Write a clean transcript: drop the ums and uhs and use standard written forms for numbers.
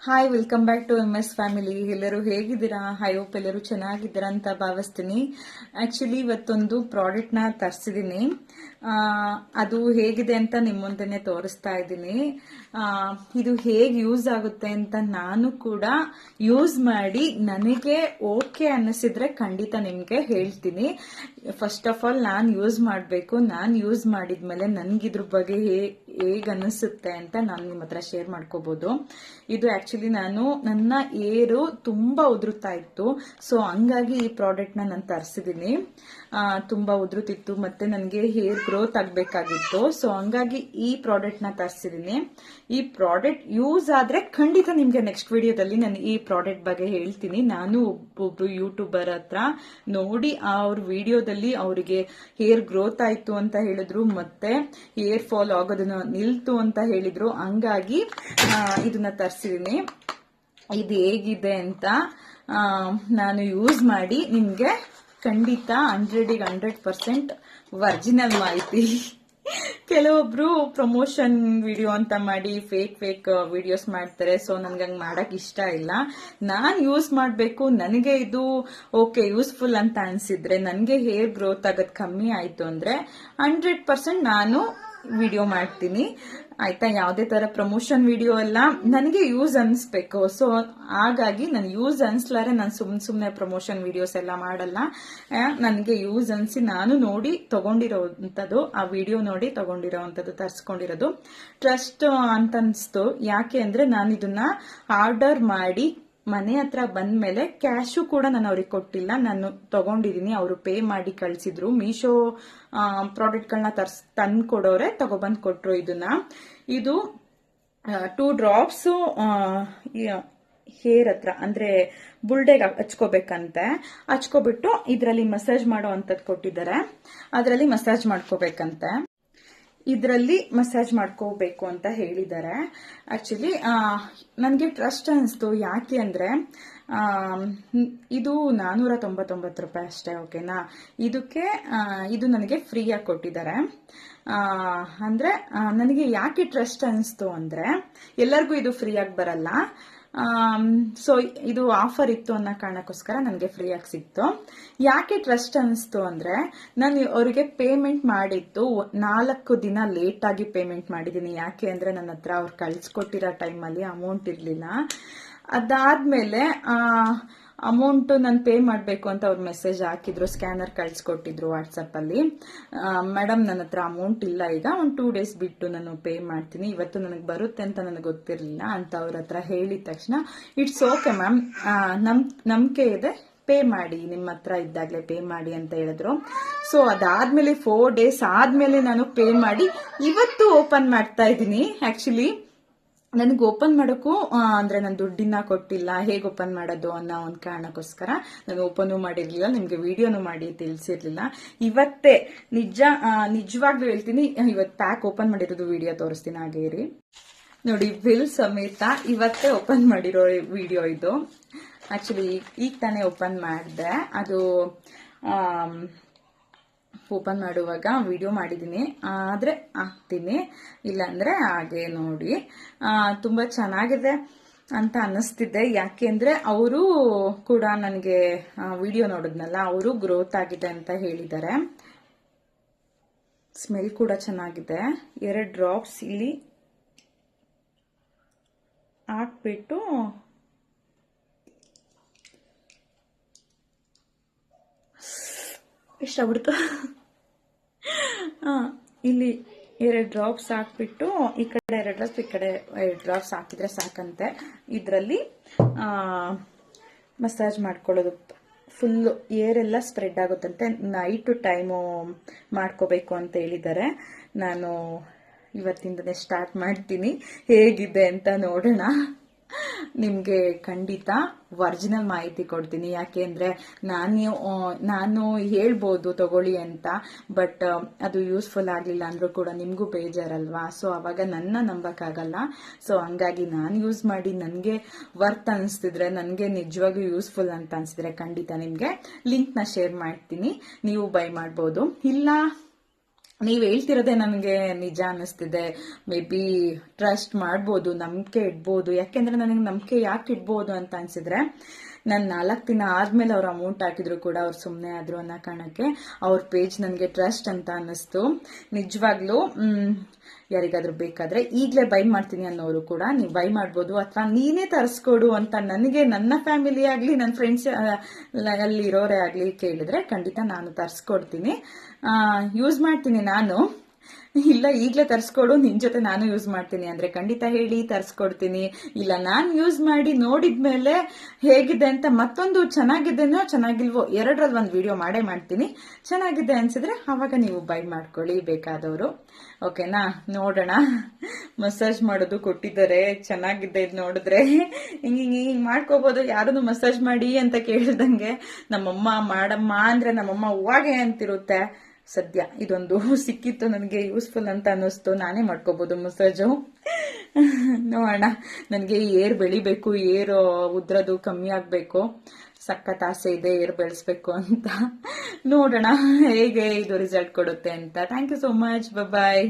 Hi, welcome back to MS family. ಎಲ್ಲರೂ ಹೇಗಿದ್ದೀರಾ? I hope ಎಲ್ಲರೂ ಚೆನ್ನಾಗಿದ್ದೀರಾ ಅಂತ ಭಾವಿಸ್ತೀನಿ. ಆಕ್ಚುಲಿ ಇವತ್ತೊಂದು ಪ್ರಾಡಕ್ಟ್ನ ತರಿಸಿದ್ದೀನಿ. ಅದು ಹೇಗಿದೆ ಅಂತ ನಿಮ್ಮ ಮುಂದೆನೆ ತೋರಿಸ್ತಾ ಇದ್ದೀನಿ. ಇದು ಹೇಗೆ ಯೂಸ್ ಆಗುತ್ತೆ ಅಂತ ನಾನು ಕೂಡ ಯೂಸ್ ಮಾಡಿ ನನಗೆ ಓಕೆ ಅನ್ನಿಸಿದ್ರೆ ಖಂಡಿತ ನಿಮಗೆ ಹೇಳ್ತೀನಿ. ಫಸ್ಟ್ ಆಫ್ ಆಲ್ ನಾನು ಯೂಸ್ ಮಾಡಬೇಕು. ನಾನು ಯೂಸ್ ಮಾಡಿದ್ಮೇಲೆ ನನಗಿದ್ರ ಬಗ್ಗೆ ಹೇಗೆ ಅನ್ನಿಸುತ್ತೆ ಅಂತ ನಾನು ನಿಮ್ಮ ಹತ್ರ ಶೇರ್ ಮಾಡ್ಕೋಬಹುದು. ಇದು ಆಕ್ಚುಲಿ ನನ್ನ ಏರು ತುಂಬಾ ಉದುರುತ್ತಾ ಇತ್ತು. ಸೊ ಹಂಗಾಗಿ ಈ ಪ್ರಾಡಕ್ಟ್ ನಾನು ತರಿಸಿದ್ದೀನಿ. ತುಂಬಾ ಉದುರುತ್ತಿತ್ತು ಮತ್ತೆ ನನಗೆ ಹೇರ್ ಗ್ರೋತ್ ಆಗಬೇಕಾಗಿತ್ತು. ಸೊ ಹಂಗಾಗಿ ಈ ಪ್ರಾಡಕ್ಟ್ ನ ತರಿಸಿದ್ದೀನಿ. ಈ ಪ್ರಾಡಕ್ಟ್ ಯೂಸ್ ಆದ್ರೆ ಖಂಡಿತ ನಿಮ್ಗೆ ನೆಕ್ಸ್ಟ್ ವಿಡಿಯೋದಲ್ಲಿ ನಾನು ಈ ಪ್ರಾಡಕ್ಟ್ ಬಗ್ಗೆ ಹೇಳ್ತೀನಿ. ನಾನು ಒಬ್ಬೊಬ್ರು ಯೂಟ್ಯೂಬರ್ ಹತ್ರ ನೋಡಿ ಅವ್ರ ವಿಡಿಯೋದಲ್ಲಿ ಅವರಿಗೆ ಹೇರ್ ಗ್ರೋತ್ ಆಯ್ತು ಅಂತ ಹೇಳಿದ್ರು, ಮತ್ತೆ ಹೇರ್ ಫಾಲ್ ಆಗೋದನ್ನ ನಿಲ್ತು ಅಂತ ಹೇಳಿದ್ರು. ಹಂಗಾಗಿ ಇದನ್ನ ತರಿಸಿದ್ದೀನಿ. ಇದು ಹೇಗಿದೆ ಅಂತ ನಾನು ಯೂಸ್ ಮಾಡಿ ನಿಮ್ಗೆ ಖಂಡಿತ 100% ಒರಿಜಿನಲ್ ಮಾಹಿತಿ. ಕೆಲವೊಬ್ರು ಪ್ರಮೋಷನ್ ವಿಡಿಯೋ ಅಂತ ಮಾಡಿ ಫೇಕ್ ವಿಡಿಯೋಸ್ ಮಾಡ್ತಾರೆ. ಸೊ ನನ್ಗೆ ಹಂಗ್ ಮಾಡಕ್ ಇಷ್ಟ ಇಲ್ಲ. ನಾನ್ ಯೂಸ್ ಮಾಡ್ಬೇಕು, ನನಗೆ ಇದು ಓಕೆ ಯೂಸ್ಫುಲ್ ಅಂತ ಅನ್ಸಿದ್ರೆ, ನನ್ಗೆ ಹೇರ್ ಗ್ರೋತ್ ಆಗೋದ್ ಕಮ್ಮಿ ಆಯ್ತು ಅಂದ್ರೆ 100% ನಾನು ವಿಡಿಯೋ ಮಾಡ್ತೀನಿ. ಆಯ್ತಾ? ಯಾವುದೇ ತರ ಪ್ರಮೋಷನ್ ವಿಡಿಯೋ ಅಲ್ಲ, ನನಗೆ ಯೂಸ್ ಅನ್ಸ್ಬೇಕು. ಸೊ ಹಾಗಾಗಿ ನಾನು ಯೂಸ್ ಅನ್ಸ್ಲಾರೆ ನಾನು ಸುಮ್ನೆ ಪ್ರಮೋಷನ್ ವಿಡಿಯೋಸ್ ಎಲ್ಲ ಮಾಡಲ್ಲ. ನನಗೆ ಯೂಸ್ ಅನ್ಸಿ ನಾನು ನೋಡಿ ತಗೊಂಡಿರೋಂಥದ್ದು, ಆ ವಿಡಿಯೋ ನೋಡಿ ತಗೊಂಡಿರೋಂಥದ್ದು, ತರ್ಸ್ಕೊಂಡಿರೋದು ಟ್ರಸ್ಟ್ ಅಂತ ಅನ್ಸ್ತು. ಯಾಕೆ ಅಂದ್ರೆ ನಾನು ಇದನ್ನ ಆರ್ಡರ್ ಮಾಡಿ ಮನೆ ಹತ್ರ ಬಂದ್ಮೇಲೆ ಕ್ಯಾಶು ಕೂಡ ನಾನು ಅವ್ರಿಗೆ ಕೊಟ್ಟಿಲ್ಲ. ನಾನು ತಗೊಂಡಿದ್ದೀನಿ, ಅವರು ಪೇ ಮಾಡಿ ಕಳ್ಸಿದ್ರು. ಮೀಶೋ ಪ್ರಾಡಕ್ಟ್ಗಳನ್ನ ತಂದು ಕೊಡೋರೆ ತಗೊಬಂದ್ ಕೊಟ್ರು ಇದನ್ನ. ಇದು 2 ಡ್ರಾಪ್ಸ್ ಹೇರ್ ಹತ್ರ ಅಂದ್ರೆ ಬುಲ್ಡೆಗೆ ಹಚ್ಕೋಬೇಕಂತೆ. ಹಚ್ಕೋಬಿಟ್ಟು ಇದರಲ್ಲಿ ಮಸಾಜ್ ಮಾಡೋ ಅಂತದ್ ಕೊಟ್ಟಿದ್ದಾರೆ. ಅದರಲ್ಲಿ ಮಸಾಜ್ ಮಾಡ್ಕೋಬೇಕಂತೆ. ಇದರಲ್ಲಿ ಮಸಾಜ್ ಮಾಡ್ಕೋಬೇಕು ಅಂತ ಹೇಳಿದ್ದಾರೆ. ಆಕ್ಚುಲಿ ನನಗೆ ಟ್ರಸ್ಟ್ ಅನಿಸ್ತು. ಯಾಕೆ ಅಂದ್ರೆ ಇದು 499 ರೂಪಾಯಿ ಅಷ್ಟೇ. ಓಕೆನಾ? ಇದು ನನಗೆ ಫ್ರೀ ಆಗಿ ಕೊಟ್ಟಿದ್ದಾರೆ. ಅಂದ್ರೆ ನನಗೆ ಯಾಕೆ ಟ್ರಸ್ಟ್ ಅನಿಸ್ತು ಅಂದ್ರೆ, ಎಲ್ಲರಿಗೂ ಇದು ಫ್ರೀ ಆಗಿ ಬರಲ್ಲ. ಸೊ ಇದು ಆಫರ್ ಇತ್ತು ಅನ್ನೋ ಕಾರಣಕ್ಕೋಸ್ಕರ ನನಗೆ ಫ್ರೀ ಆಗಿ ಸಿಕ್ತು. ಯಾಕೆ ಟ್ರಸ್ಟ್ ಅನಿಸ್ತು ಅಂದ್ರೆ, ನಾನು ಅವರಿಗೆ ಪೇಮೆಂಟ್ ಮಾಡಿದ್ದು 4 ದಿನ ಲೇಟ್ ಆಗಿ ಪೇಮೆಂಟ್ ಮಾಡಿದ್ದೀನಿ. ಯಾಕೆ ಅಂದ್ರೆ ನನ್ನ ಹತ್ರ ಅವ್ರು ಕಳ್ಸಿಕೊಟ್ಟಿರೋ ಟೈಮಲ್ಲಿ ಅಮೌಂಟ್ ಇರಲಿಲ್ಲ. ಅದಾದ್ಮೇಲೆ ಅಮೌಂಟ್ ನಾನು ಪೇ ಮಾಡಬೇಕು ಅಂತ ಅವ್ರು ಮೆಸೇಜ್ ಹಾಕಿದ್ರು, ಸ್ಕ್ಯಾನರ್ ಕಳ್ಸಿಕೊಟ್ಟಿದ್ರು ವಾಟ್ಸಪ್ ಅಲ್ಲಿ. ಮೇಡಮ್ ನನ್ನ ಹತ್ರ ಅಮೌಂಟ್ ಇಲ್ಲ, ಈಗ ಒಂದು 2 ಡೇಸ್ ಬಿಟ್ಟು ನಾನು ಪೇ ಮಾಡ್ತೀನಿ, ಇವತ್ತು ನನಗೆ ಬರುತ್ತೆ ಅಂತ ನನಗೆ ಗೊತ್ತಿರಲಿಲ್ಲ ಅಂತ ಅವ್ರ ಹತ್ರ ಹೇಳಿದ ತಕ್ಷಣ, ಇಟ್ಸ್ ಓಕೆ ಮ್ಯಾಮ್, ನಂಬಿಕೆ ಇದೆ, ಪೇ ಮಾಡಿ, ನಿಮ್ಮ ಹತ್ರ ಇದ್ದಾಗಲೇ ಪೇ ಮಾಡಿ ಅಂತ ಹೇಳಿದ್ರು. ಸೊ ಅದಾದ್ಮೇಲೆ 4 ಡೇಸ್ ಆದ್ಮೇಲೆ ನಾನು ಪೇ ಮಾಡಿ ಇವತ್ತು ಓಪನ್ ಮಾಡ್ತಾ ಇದ್ದೀನಿ. ಆಕ್ಚುಲಿ ನನಗೆ ಓಪನ್ ಮಾಡೋಕ್ಕೂ ಅಂದ್ರೆ ನಾನು ದುಡ್ಡಿನ ಕೊಟ್ಟಿಲ್ಲ, ಹೇಗೆ ಓಪನ್ ಮಾಡೋದು ಅನ್ನೋ ಒಂದು ಕಾರಣಕ್ಕೋಸ್ಕರ ನಾನು ಓಪನ್ ಮಾಡಿರ್ಲಿಲ್ಲ, ನಿಮ್ಗೆ ವಿಡಿಯೋನು ಮಾಡಿ ತಿಳಿಸಿರ್ಲಿಲ್ಲ. ಇವತ್ತೇ ನಿಜವಾಗ್ಲೂ ಹೇಳ್ತೀನಿ, ಇವತ್ತು ಪ್ಯಾಕ್ ಓಪನ್ ಮಾಡಿರೋದು ವಿಡಿಯೋ ತೋರಿಸ್ತೀನಿ. ಹಾಗೆ ಇರಿ ನೋಡಿ, ಬಿಲ್ ಸಮೇತ ಇವತ್ತೇ ಓಪನ್ ಮಾಡಿರೋ ವಿಡಿಯೋ ಇದು. ಆಕ್ಚುಲಿ ಈಗ ತಾನೇ ಓಪನ್ ಮಾಡಿದೆ. ಅದು ಓಪನ್ ಮಾಡುವಾಗ ವಿಡಿಯೋ ಮಾಡಿದ್ದೀನಿ, ಆದ್ರೆ ಹಾಕ್ತೀನಿ, ಇಲ್ಲಾಂದ್ರೆ ಹಾಗೆ ನೋಡಿ. ತುಂಬಾ ಚೆನ್ನಾಗಿದೆ ಅಂತ ಅನ್ನಿಸ್ತಿದ್ದೆ. ಯಾಕೆ ಅಂದ್ರೆ ಅವರು ಕೂಡ ನನಗೆ ವಿಡಿಯೋ ನೋಡಿದ್ನಲ್ಲ, ಅವರು ಗ್ರೋತ್ ಆಗಿದೆ ಅಂತ ಹೇಳಿದ್ದಾರೆ. ಸ್ಮೆಲ್ ಕೂಡ ಚೆನ್ನಾಗಿದೆ. 2 ಡ್ರಾಪ್ಸ್ ಇಲ್ಲಿ ಹಾಕ್ಬಿಟ್ಟು ಇಷ್ಟಪಡ್ತು. ಇಲ್ಲಿ 2 ಡ್ರಾಪ್ಸ್ ಹಾಕ್ಬಿಟ್ಟು ಈ ಕಡೆ 2 ಡ್ರಾಪ್ಸ್, ಈ ಕಡೆ 2 ಡ್ರಾಪ್ಸ್ ಹಾಕಿದ್ರೆ ಸಾಕಂತೆ. ಇದರಲ್ಲಿ ಮಸಾಜ್ ಮಾಡ್ಕೊಳ್ಳೋದು, ಫುಲ್ ಏರ್ ಎಲ್ಲ ಸ್ಪ್ರೆಡ್ ಆಗುತ್ತಂತೆ. ನೈಟ್ ಟೈಮು ಮಾಡ್ಕೋಬೇಕು ಅಂತ ಹೇಳಿದ್ದಾರೆ. ನಾನು ಇವತ್ತಿಂದನೇ ಸ್ಟಾರ್ಟ್ ಮಾಡ್ತೀನಿ, ಹೇಗಿದೆ ಅಂತ ನೋಡೋಣ. ನಿಮ್ಗೆ ಖಂಡಿತ ಒರಿಜಿನಲ್ ಮಾಹಿತಿ ಕೊಡ್ತೀನಿ. ಯಾಕೆ ಅಂದ್ರೆ ನಾನು ಹೇಳ್ಬೋದು ತಗೊಳ್ಳಿ ಅಂತ, ಬಟ್ ಅದು ಯೂಸ್ಫುಲ್ ಆಗ್ಲಿಲ್ಲ ಅಂದ್ರೂ ಕೂಡ ನಿಮ್ಗೂ ಬೇಜಾರಲ್ವಾ? ಸೊ ಅವಾಗ ನನ್ನ ನಂಬಕ್ಕಾಗಲ್ಲ. ಸೊ ಹಂಗಾಗಿ ನಾನು ಯೂಸ್ ಮಾಡಿ ನನಗೆ ವರ್ತ್ ಅನಿಸ್ತಿದ್ರೆ, ನನಗೆ ನಿಜವಾಗ್ಲೂ ಯೂಸ್ಫುಲ್ ಅಂತ ಅನ್ಸಿದ್ರೆ ಖಂಡಿತ ನಿಮ್ಗೆ ಲಿಂಕ್ ನ ಶೇರ್ ಮಾಡ್ತೀನಿ, ನೀವು ಬೈ ಮಾಡ್ಬೋದು. ಇಲ್ಲ ನೀವು ಹೇಳ್ತಿರೋದೇ ನನಗೆ ನಿಜ ಅನ್ನಿಸ್ತಿದೆ. ಮೇ ಬಿ ಟ್ರಸ್ಟ್ ಮಾಡ್ಬೋದು, ನಂಬಿಕೆ ಇಡ್ಬೋದು. ಯಾಕೆಂದ್ರೆ ನನಗೆ ನಂಬಿಕೆ ಯಾಕೆ ಇಡ್ಬೋದು ಅಂತ ಅನ್ಸಿದ್ರೆ, ನಾನು 4 ದಿನ ಆದ್ಮೇಲೆ ಅವ್ರು ಅಮೌಂಟ್ ಹಾಕಿದ್ರು ಕೂಡ ಅವ್ರು ಸುಮ್ಮನೆ ಆದ್ರು ಅನ್ನೋ ಕಾರಣಕ್ಕೆ ಅವ್ರ ಪೇಜ್ ನನಗೆ ಟ್ರಸ್ಟ್ ಅಂತ ಅನ್ನಿಸ್ತು. ನಿಜವಾಗ್ಲೂ ಯಾರಿಗಾದ್ರೂ ಬೇಕಾದ್ರೆ ಈಗಲೇ ಬೈ ಮಾಡ್ತೀನಿ ಅನ್ನೋರು ಕೂಡ ನೀವು ಬೈ ಮಾಡ್ಬೋದು, ಅಥವಾ ನೀನೇ ತರಿಸ್ಕೊಡು ಅಂತ ನನಗೆ, ನನ್ನ ಫ್ಯಾಮಿಲಿ ಆಗಲಿ ನನ್ನ ಫ್ರೆಂಡ್ಸ್ ಅಲ್ಲಿ ಇರೋರೇ ಆಗಲಿ ಕೇಳಿದ್ರೆ ಖಂಡಿತ ನಾನು ತರಿಸ್ಕೊಡ್ತೀನಿ, ಯೂಸ್ ಮಾಡ್ತೀನಿ ನಾನು. ಇಲ್ಲ ಈಗಲೇ ತರಿಸ್ಕೊಡು, ನಿನ್ ಜೊತೆ ನಾನು ಯೂಸ್ ಮಾಡ್ತೀನಿ ಅಂದ್ರೆ ಖಂಡಿತ ಹೇಳಿ ತರಿಸ್ಕೊಡ್ತೀನಿ. ಇಲ್ಲ ನಾನು ಯೂಸ್ ಮಾಡಿ ನೋಡಿದ್ಮೇಲೆ ಹೇಗಿದೆ ಅಂತ ಮತ್ತೊಂದು ಚೆನ್ನಾಗಿದೆನೋ ಚೆನ್ನಾಗಿಲ್ವೋ ಎರಡರಲ್ಲಿ ಒಂದು ವಿಡಿಯೋ ಮಾಡೇ ಮಾಡ್ತೀನಿ. ಚೆನ್ನಾಗಿದೆ ಅನ್ಸಿದ್ರೆ ಅವಾಗ ನೀವು ಬೈ ಮಾಡ್ಕೊಳ್ಳಿ ಬೇಕಾದವರು. ಓಕೆನಾ? ನೋಡೋಣ. ಮಸಾಜ್ ಮಾಡೋದು ಕೊಟ್ಟಿದ್ದಾರೆ, ಚೆನ್ನಾಗಿದೆ. ಇದು ನೋಡಿದ್ರೆ ಹಿಂಗೆ ಮಾಡ್ಕೋಬಹುದು. ಯಾರನ್ನು ಮಸಾಜ್ ಮಾಡಿ ಅಂತ ಕೇಳ್ದಂಗೆ ನಮ್ಮಮ್ಮ ಮಾಡಮ್ಮ ಅಂದ್ರೆ ನಮ್ಮಮ್ಮ ಹೂವಾಗೆ ಅಂತಿರುತ್ತೆ. ಸದ್ಯ ಇದೊಂದು ಸಿಕ್ಕಿತ್ತು ನನಗೆ, ಯೂಸ್ಫುಲ್ ಅಂತ ಅನ್ನಿಸ್ತು. ನಾನೇ ಮಾಡ್ಕೋಬಹುದು ಮಸಾಜು. ನೋಡೋಣ. ನನಗೆ ಏರ್ ಬೆಳಿಬೇಕು, ಏರ್ ಉದ್ರದು ಕಮ್ಮಿ ಆಗಬೇಕು. ಸಖತ್ ಆಸೆ ಇದೆ ಏರ್ ಬೆಳೆಸ್ಬೇಕು ಅಂತ. ನೋಡೋಣ ಹೇಗೆ ಇದು ರಿಸಲ್ಟ್ ಕೊಡುತ್ತೆ ಅಂತ. Thank you so much. Bye.